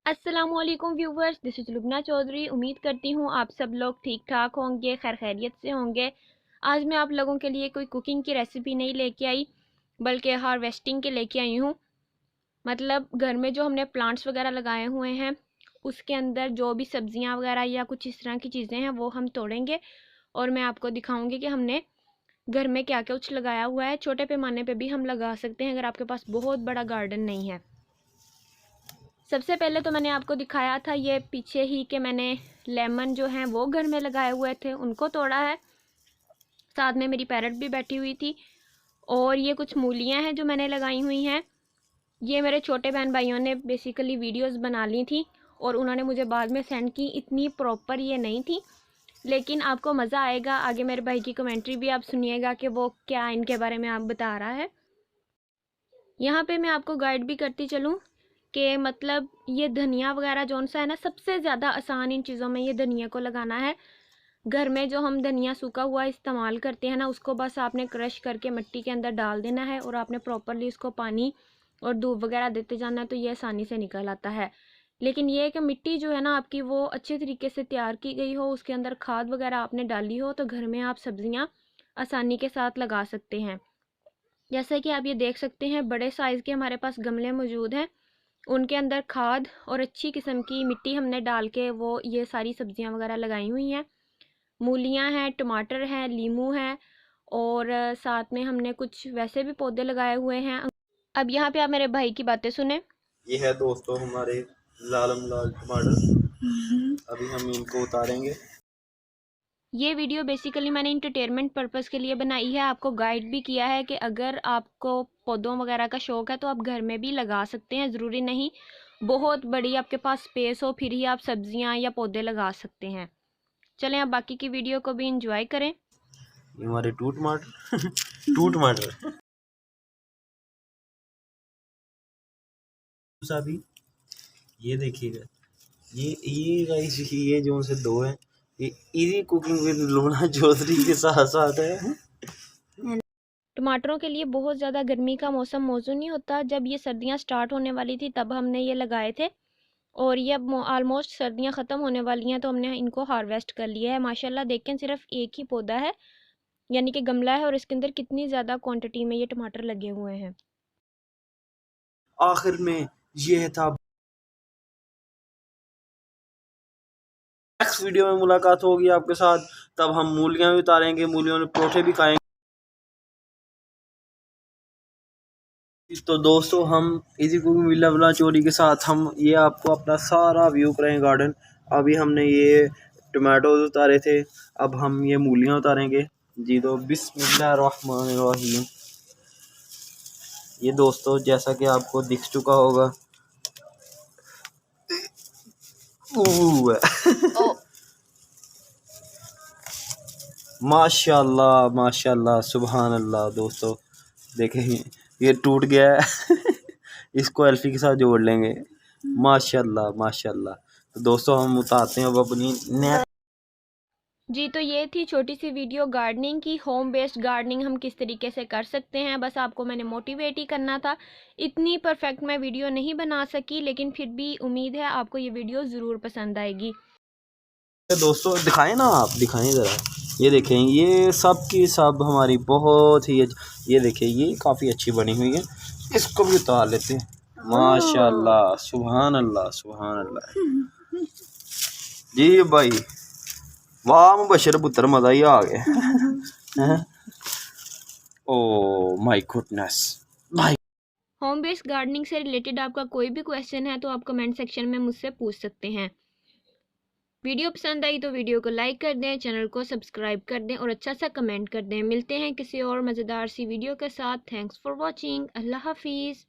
अस्सलामुअलैकुम viewers, this is Lubna Chaudhary. उम्मीद करती हूँ आप सब लोग ठीक ठाक होंगे, खैर खैरियत से होंगे। आज मैं आप लोगों के लिए कोई कुकिंग की रेसिपी नहीं लेके आई, बल्कि हार्वेस्टिंग के लेके आई हूँ। मतलब घर में जो हमने प्लांट्स वगैरह लगाए हुए हैं उसके अंदर जो भी सब्जियाँ वगैरह या कुछ इस तरह की चीज़ें हैं वो हम तोड़ेंगे और मैं आपको दिखाऊंगी कि हमने घर में क्या क्या कुछ लगाया हुआ है। छोटे पैमाने पे भी हम लगा सकते हैं अगर आपके पास बहुत बड़ा गार्डन नहीं है। सबसे पहले तो मैंने आपको दिखाया था ये पीछे ही कि मैंने लेमन जो हैं वो घर में लगाए हुए थे, उनको तोड़ा है। साथ में मेरी पैरट भी बैठी हुई थी। और ये कुछ मूलियां हैं जो मैंने लगाई हुई हैं। ये मेरे छोटे बहन भाइयों ने बेसिकली वीडियोस बना ली थी और उन्होंने मुझे बाद में सेंड की। इतनी प्रॉपर ये नहीं थी, लेकिन आपको मज़ा आएगा। आगे मेरे भाई की कमेंट्री भी आप सुनिएगा कि वो क्या इनके बारे में आप बता रहा है। यहाँ पे मैं आपको गाइड भी करती चलूँ कि मतलब ये धनिया वगैरह जौन सा है ना, सबसे ज़्यादा आसान इन चीज़ों में ये धनिया को लगाना है। घर में जो हम धनिया सूखा हुआ इस्तेमाल करते हैं ना, उसको बस आपने क्रश करके मिट्टी के अंदर डाल देना है और आपने प्रॉपरली उसको पानी और धूप वगैरह देते जाना है, तो ये आसानी से निकल आता है। लेकिन ये है कि मिट्टी जो है ना आपकी वो अच्छे तरीके से तैयार की गई हो, उसके अंदर खाद वगैरह आपने डाली हो, तो घर में आप सब्जियां आसानी के साथ लगा सकते हैं। जैसे कि आप ये देख सकते हैं बड़े साइज़ के हमारे पास गमले मौजूद हैं, उनके अंदर खाद और अच्छी किस्म की मिट्टी हमने डाल के वो ये सारी सब्जियां वगैरह लगाई हुई हैं। मूलियां हैं, टमाटर हैं, लीमू हैं और साथ में हमने कुछ वैसे भी पौधे लगाए हुए हैं। अब यहाँ पे आप मेरे भाई की बातें सुने। ये है दोस्तों हमारे लालम लाल टमाटर। अभी हम इनको उतारेंगे। ये वीडियो बेसिकली मैंने इंटरटेनमेंट पर्पस के लिए बनाई है। आपको गाइड भी किया है कि अगर आपको पौधों वगैरह का शौक है तो आप घर में भी लगा सकते हैं। ज़रूरी नहीं बहुत बड़ी आपके पास स्पेस हो फिर ही आप सब्जियां या पौधे लगा सकते हैं। चलें अब बाकी की वीडियो को भी इंजॉय करें। ये हमारे टू टमाटर टू टमाटर अभी ये देखिएगा। ये गाइस ये जो से दो है, ये easy cooking with Lubna Chaudhary के साथ साथ है। टमाटरों के लिए बहुत ज़्यादा गर्मी का मौसम मौजूद नहीं होता। जब ये सर्दियां स्टार्ट होने वाली थी तब हमने ये लगाए थे और ये अब ऑलमोस्ट सर्दियां ख़त्म होने वाली हैं तो हमने इनको हार्वेस्ट कर लिया है। माशाल्लाह देखें सिर्फ एक ही पौधा है, यानी कि गमला है, और इसके अंदर कितनी ज़्यादा क्वांटिटी में ये टमाटर लगे हुए हैं। आखिर में ये था। नेक्स्ट वीडियो में मुलाकात होगी आपके साथ, तब हम मूलियां भी उतारेंगे, मूलियों में परोठे भी खाएंगे। तो दोस्तों हम इसी कुकिंग विद लुबना चौधरी के साथ हम ये आपको अपना सारा व्यू करेंगे गार्डन। अभी हमने ये टमाटोज उतारे थे, अब हम ये मूलियां उतारेंगे। जी तो बिस्मिल्लाहिर्रहमानिर्रहीम। ये दोस्तों जैसा कि आपको दिख चुका होगा। माशाल्लाह माशाल्लाह सुभान अल्लाह। दोस्तों देखें ये टूट गया है इसको एल्फी के साथ जोड़ लेंगे। माशाल्लाह माशाल्लाह। तो दोस्तों हम उतारते हैं अब अपनी नेक्स्ट। जी तो ये थी छोटी सी वीडियो गार्डनिंग की। होम बेस्ड गार्डनिंग हम किस तरीके से कर सकते हैं, बस आपको मैंने मोटिवेट ही करना था। इतनी परफेक्ट मैं वीडियो नहीं बना सकी, लेकिन फिर भी उम्मीद है आपको ये वीडियो ज़रूर पसंद आएगी। दोस्तों दिखाएं ना, आप दिखाएं ज़रा। ये देखें ये सब की सब हमारी बहुत ही ये देखें ये काफ़ी अच्छी बनी हुई है। इसको भी उतार लेते हैं। माशाल्लाह सुभान अल्लाह सुभान अल्लाह। जी भाई वाह मुबशर पुत्र मज़ा ही आ गया ओ माय गुडनेस भाई। होम बेस्ड गार्डनिंग से रिलेटेड आपका कोई भी क्वेश्चन है तो आप कमेंट सेक्शन में मुझसे पूछ सकते हैं। वीडियो पसंद आई तो वीडियो को लाइक कर दें, चैनल को सब्सक्राइब कर दें और अच्छा सा कमेंट कर दें। मिलते हैं किसी और मज़ेदार सी वीडियो के साथ। Thanks for watching. अल्लाह हाफिज़।